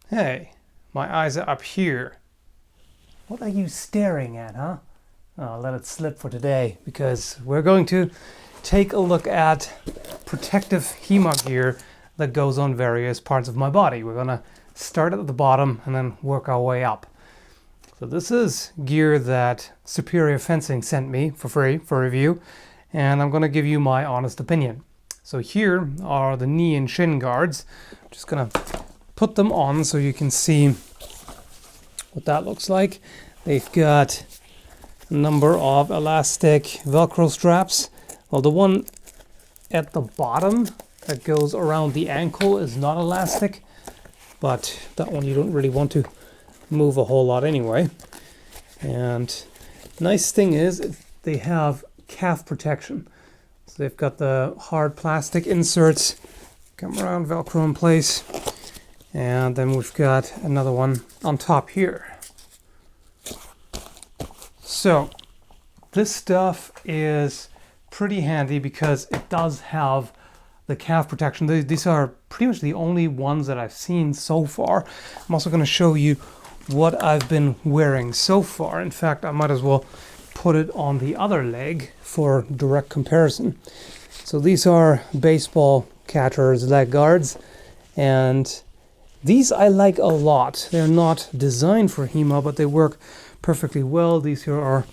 Hey, my eyes are up here. What are you staring at, huh? I'll let it slip for today because we're going to take a look at protective HEMA gear that goes on various parts of my body. We're gonna start at the bottom and then work our way up. So this is gear that Superior Fencing sent me for free for review, and I'm gonna give you my honest opinion. So here are the knee and shin guards. I'm just gonna put them on so you can see what that looks like. They've got a number of elastic Velcro straps. Well, the one at the bottom that goes around the ankle is not elastic, but that one you don't really want to move a whole lot anyway. And nice thing is they have calf protection. So they've got the hard plastic inserts, come around, Velcro in place. And then we've got another one on top here. So this stuff is pretty handy because it does have the calf protection. These are pretty much the only ones that I've seen so far. I'm also going to show you what I've been wearing so far. In fact, I might as well put it on the other leg for direct comparison. So these are baseball catcher's leg guards, and these I like a lot. They're not designed for HEMA, but they work perfectly well. These here are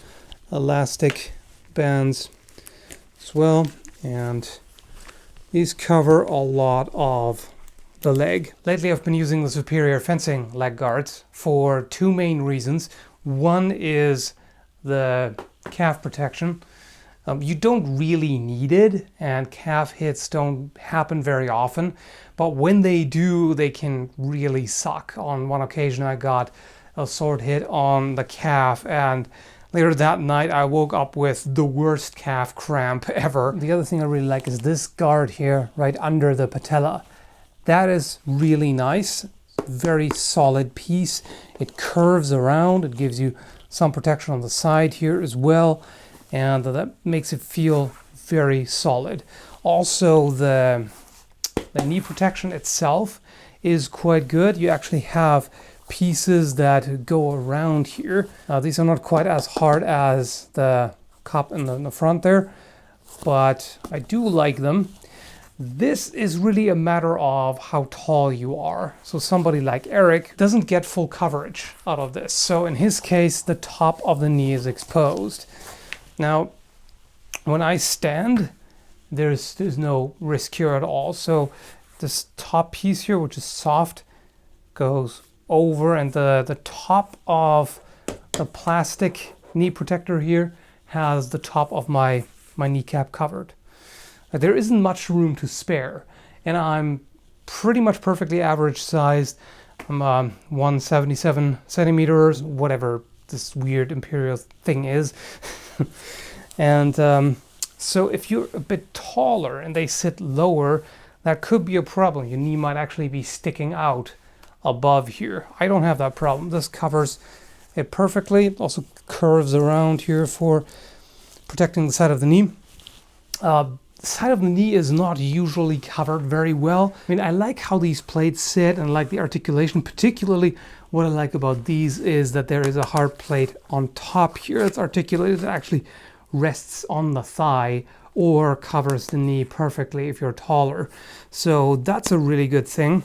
elastic bands as well, and these cover a lot of the leg. Lately I've been using the Superior Fencing leg guards for two main reasons. One is the calf protection. You don't really need it, and calf hits don't happen very often, but when they do, they can really suck. On one occasion I got a sword hit on the calf, and later that night I woke up with the worst calf cramp ever. The other thing I really like is this guard here right under the patella. That is really nice, very solid piece. It curves around, it gives you some protection on the side here as well, and that makes it feel very solid. Also, the knee protection itself is quite good. You actually have pieces that go around here. These are not quite as hard as the cup in the front there, but I do like them. This is really a matter of how tall you are. So somebody like Eric doesn't get full coverage out of this. So in his case, the top of the knee is exposed. Now, when I stand, there's no risk here at all. So this top piece here, which is soft, goes over, and the top of the plastic knee protector here has the top of my kneecap covered. There isn't much room to spare, and I'm pretty much perfectly average sized. I'm 177 centimeters, whatever this weird imperial thing is. And so if you're a bit taller and they sit lower, that could be a problem. Your knee might actually be sticking out above here. I don't have that problem. This covers it perfectly. It also curves around here for protecting the side of the knee. The side of the knee is not usually covered very well. I mean, I like how these plates sit and like the articulation. Particularly what I like about these is that there is a hard plate on top here. It's articulated. It actually rests on the thigh or covers the knee perfectly if you're taller. So that's a really good thing.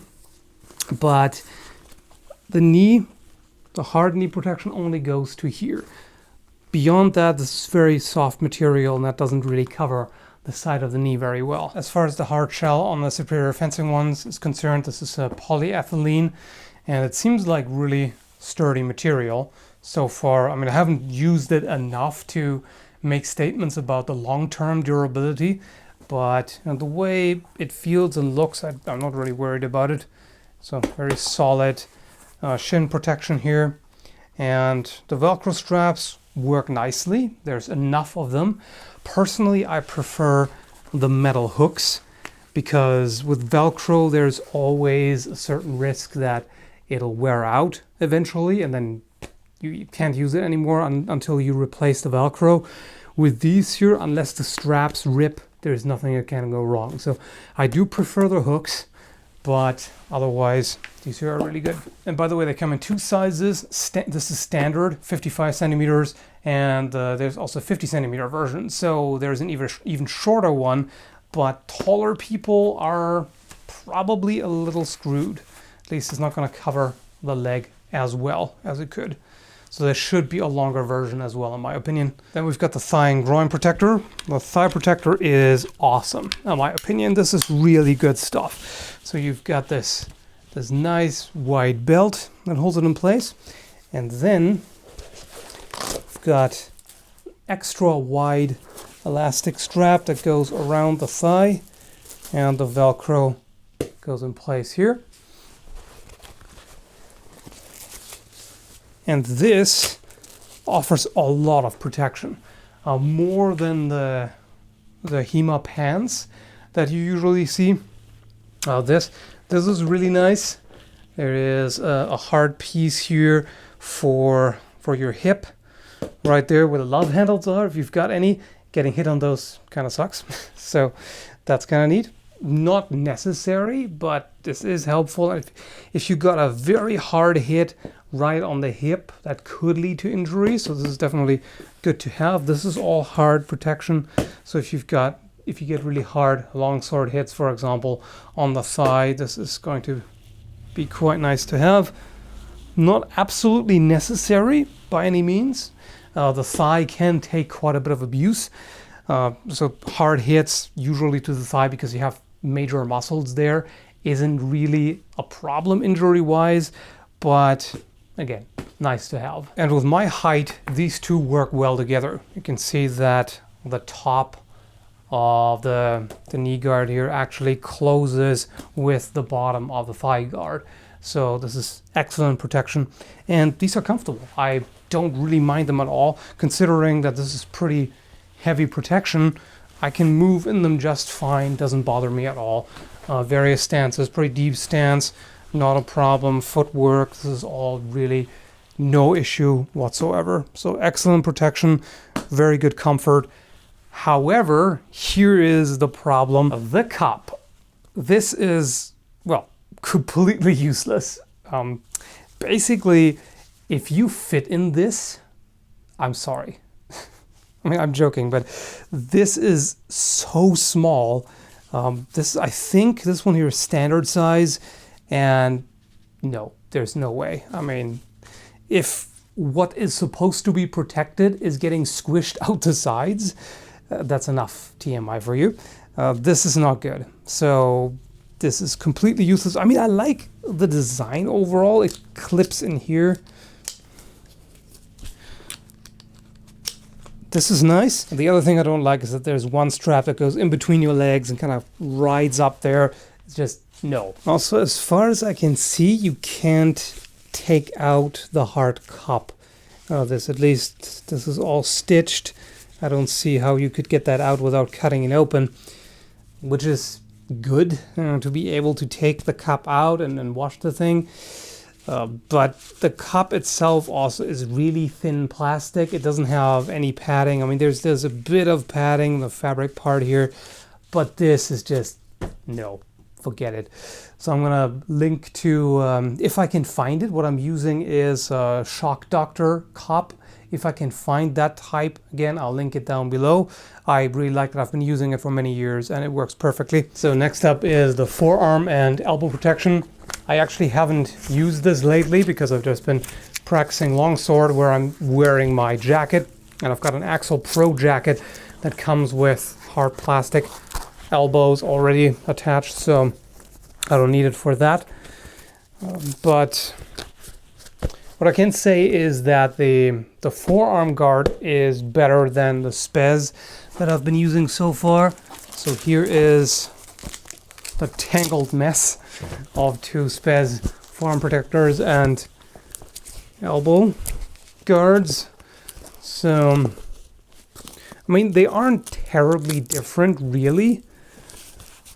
But the hard knee protection only goes to here. Beyond that, this is very soft material, and that doesn't really cover the side of the knee very well. As far as the hard shell on the Superior Fencing ones is concerned, this is a polyethylene, and it seems like really sturdy material so far. I mean, I haven't used it enough to make statements about the long-term durability, but the way it feels and looks, I'm not really worried about it. So very solid shin protection here, and the Velcro straps work nicely. There's enough of them. Personally, I prefer the metal hooks because with Velcro there's always a certain risk that it'll wear out eventually, and then you can't use it anymore until you replace the Velcro. With these here, unless the straps rip, there's nothing that can go wrong. So I do prefer the hooks. but otherwise these here are really good. And by the way, they come in two sizes. This is standard 55 centimeters, and there's also a 50 centimeter version. So there's an even shorter one, but taller people are probably a little screwed. At least it's not going to cover the leg as well as it could. So there should be a longer version as well, in my opinion. Then we've got the thigh and groin protector. The thigh protector is awesome. In my opinion, this is really good stuff. So you've got this nice wide belt that holds it in place. And then we've got extra wide elastic strap that goes around the thigh, and the Velcro goes in place here. And this offers a lot of protection, more than the HEMA pants that you usually see. This is really nice. There is a hard piece here for your hip, right there where the love handles are. If you've got any, getting hit on those kind of sucks. So that's kind of neat. Not necessary, but this is helpful. If you got a very hard hit right on the hip, that could lead to injury. So this is definitely good to have. This is all hard protection. So if you get really hard longsword hits, for example, on the thigh, this is going to be quite nice to have. Not absolutely necessary by any means. The thigh can take quite a bit of abuse. So hard hits usually to the thigh, because you have major muscles there, isn't really a problem injury-wise, but again, nice to have. And with my height, these two work well together. You can see that the top of the knee guard here actually closes with the bottom of the thigh guard. So this is excellent protection, and these are comfortable. I don't really mind them at all, considering that this is pretty heavy protection. I can move in them just fine, doesn't bother me at all. Various stances, pretty deep stance, not a problem. Footwork, this is all really no issue whatsoever. So excellent protection, very good comfort. However, here is the problem of the cup. This is, well, completely useless. Basically, if you fit in this, I'm sorry. I mean, I'm joking, but this is so small. I think this one here is standard size, and no, there's no way. I mean, if what is supposed to be protected is getting squished out the sides, that's enough TMI for you. This is not good. So this is completely useless. I mean, I like the design overall. It clips in here. This is nice. The other thing I don't like is that there's one strap that goes in between your legs and kind of rides up there. It's just, no. Also, as far as I can see, you can't take out the hard cup. This is all stitched. I don't see how you could get that out without cutting it open, which is good, to be able to take the cup out and wash the thing. But the cup itself also is really thin plastic. It doesn't have any padding. I mean, there's a bit of padding, the fabric part here, but this is just, no, forget it. So I'm gonna link to, if I can find it, what I'm using is a Shock Doctor cup. If I can find that type, again, I'll link it down below. I really like it. I've been using it for many years and it works perfectly. So next up is the forearm and elbow protection. I actually haven't used this lately because I've just been practicing longsword where I'm wearing my jacket, and I've got an Axel Pro jacket that comes with hard plastic elbows already attached, so I don't need it for that. But what I can say is that the forearm guard is better than the Spez that I've been using so far. So here is the tangled mess of two Spez forearm protectors and elbow guards. So, I mean, they aren't terribly different, really.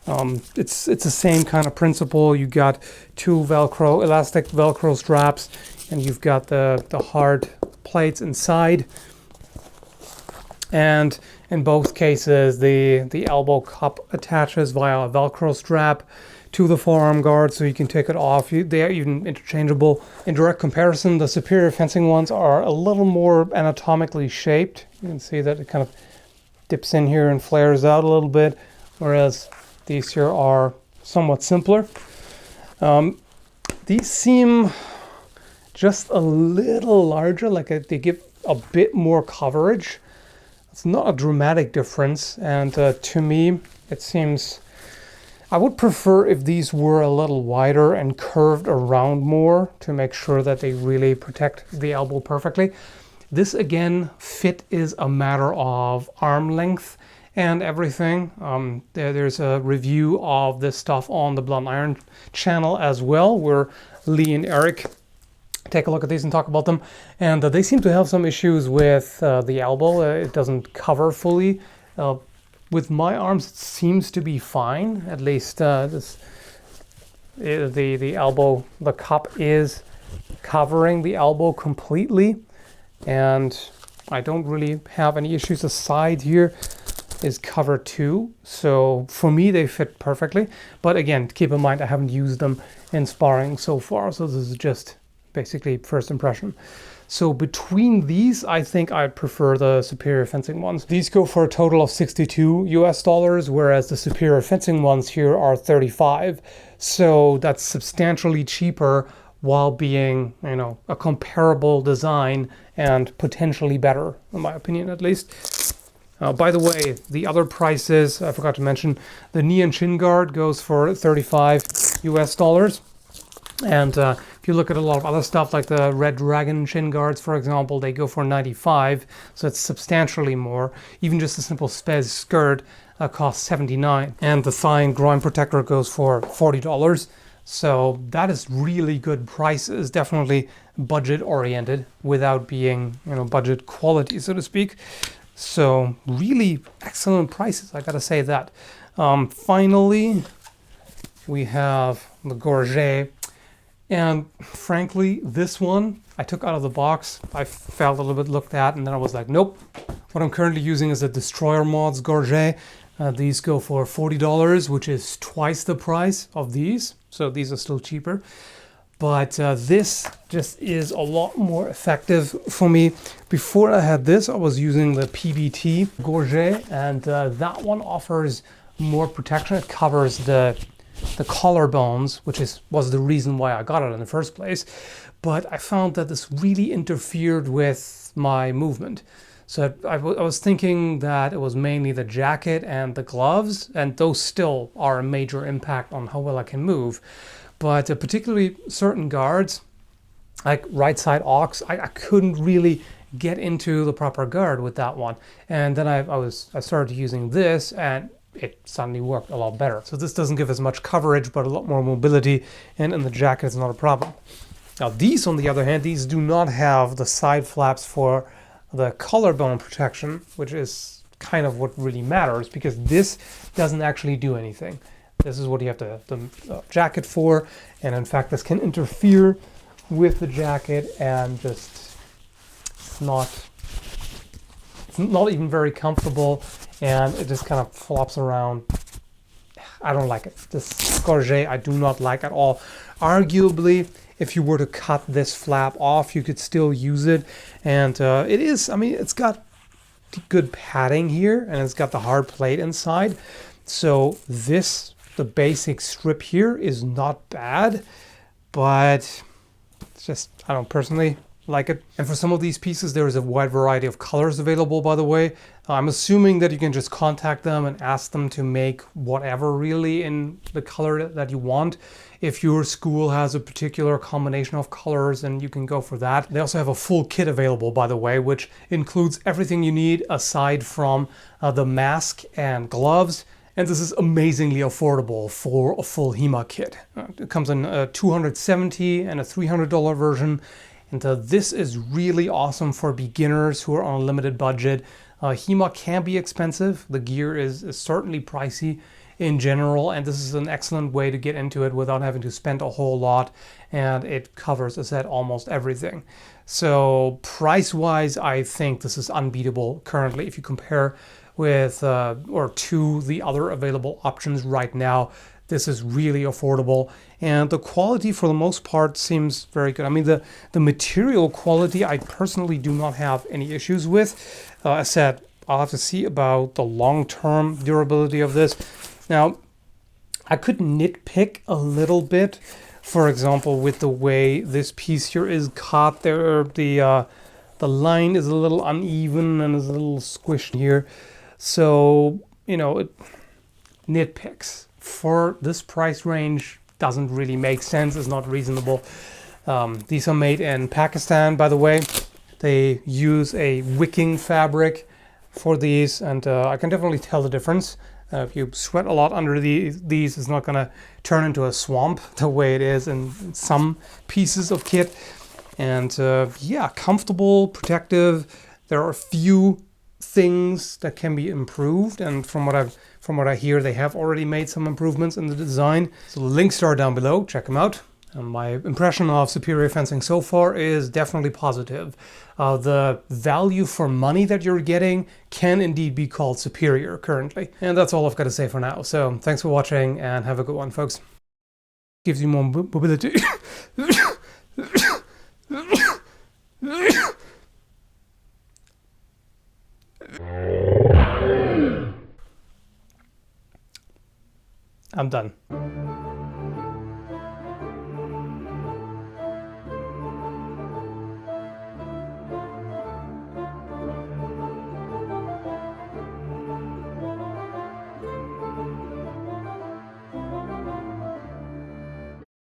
It's the same kind of principle. You got two elastic Velcro straps, and you've got the hard plates inside. And in both cases, the elbow cup attaches via a Velcro strap to the forearm guard, so you can take it off. They are even interchangeable. In direct comparison, the superior fencing ones are a little more anatomically shaped. You can see that it kind of dips in here and flares out a little bit, whereas these here are somewhat simpler. These seem just a little larger, like they give a bit more coverage. It's not a dramatic difference, and to me it seems, I would prefer if these were a little wider and curved around more to make sure that they really protect the elbow perfectly. This again, fit is a matter of arm length and everything. There's a review of this stuff on the Blunt Iron channel as well, where Lee and Eric take a look at these and talk about them. And they seem to have some issues with the elbow. It doesn't cover fully. With my arms, it seems to be fine. At least the elbow, the cup is covering the elbow completely, and I don't really have any issues. The side here is covered too, so for me they fit perfectly. But again, keep in mind I haven't used them in sparring so far, so this is just basically first impression. So between these, I think I'd prefer the superior fencing ones. These go for a total of $62 US, whereas the superior fencing ones here are 35. So that's substantially cheaper while being, you know, a comparable design and potentially better, in my opinion at least. By the way, the other prices, I forgot to mention, the knee and shin guard goes for $35 US. And if you look at a lot of other stuff like the Red Dragon shin guards, for example, they go for 95, so it's substantially more. Even just a simple Spez skirt costs 79, and the thigh and groin protector goes for $40. So that is really good prices, definitely budget oriented without being, you know, budget quality, so to speak. So really excellent prices, I gotta say that. Finally, we have the Gorget. And frankly, this one I took out of the box. I felt a little bit looked at, and then I was like, nope. What I'm currently using is a Destroyer Mods Gorget. These go for $40, which is twice the price of these. So these are still cheaper. But this just is a lot more effective for me. Before I had this, I was using the PBT Gorget, and that one offers more protection. It covers the collarbones, which was the reason why I got it in the first place. But I found that this really interfered with my movement. So I was thinking that it was mainly the jacket and the gloves, and those still are a major impact on how well I can move. But particularly certain guards, like right side aux, I couldn't really get into the proper guard with that one. And then I started using this, and it suddenly worked a lot better. So this doesn't give as much coverage, but a lot more mobility, and in the jacket it's not a problem. Now these, on the other hand, these do not have the side flaps for the collarbone protection, which is kind of what really matters, because this doesn't actually do anything. This is what you have the jacket for, and in fact this can interfere with the jacket and just it's not even very comfortable, and it just kind of flops around. I don't like it. This Gorget I do not like at all. Arguably, if you were to cut this flap off, you could still use it. And it is, I mean, it's got good padding here, and it's got the hard plate inside. So this, the basic strip here, is not bad, but it's just, I don't personally like it. And for some of these pieces, there is a wide variety of colors available, by the way. I'm assuming that you can just contact them and ask them to make whatever really in the color that you want. If your school has a particular combination of colors, then you can go for that. They also have a full kit available, by the way, which includes everything you need aside from the mask and gloves. And this is amazingly affordable for a full HEMA kit. It comes in a $270 and a $300 version. And this is really awesome for beginners who are on a limited budget. HEMA can be expensive. The gear is certainly pricey in general, and this is an excellent way to get into it without having to spend a whole lot, and it covers, as I said, almost everything. So price-wise, I think this is unbeatable currently. If you compare with or to the other available options right now, this is really affordable, and the quality for the most part seems very good. I mean, the material quality I personally do not have any issues with. I said I'll have to see about the long-term durability of this. Now, I could nitpick a little bit, for example, with the way this piece here is cut. The line is a little uneven and is a little squished here. So, you know, nitpicks. For this price range, doesn't really make sense. It's not reasonable. These are made in Pakistan, by the way. They use a wicking fabric for these, and I can definitely tell the difference. If you sweat a lot under these, it's not going to turn into a swamp the way it is in some pieces of kit. And yeah, comfortable, protective. There are a few things that can be improved, and from what I hear, they have already made some improvements in the design. So the links are down below. Check them out. And my impression of Superior fencing so far is definitely positive. The value for money that you're getting can indeed be called superior currently. And that's all I've got to say for now. So thanks for watching and have a good one, folks. Gives you more mobility. I'm done.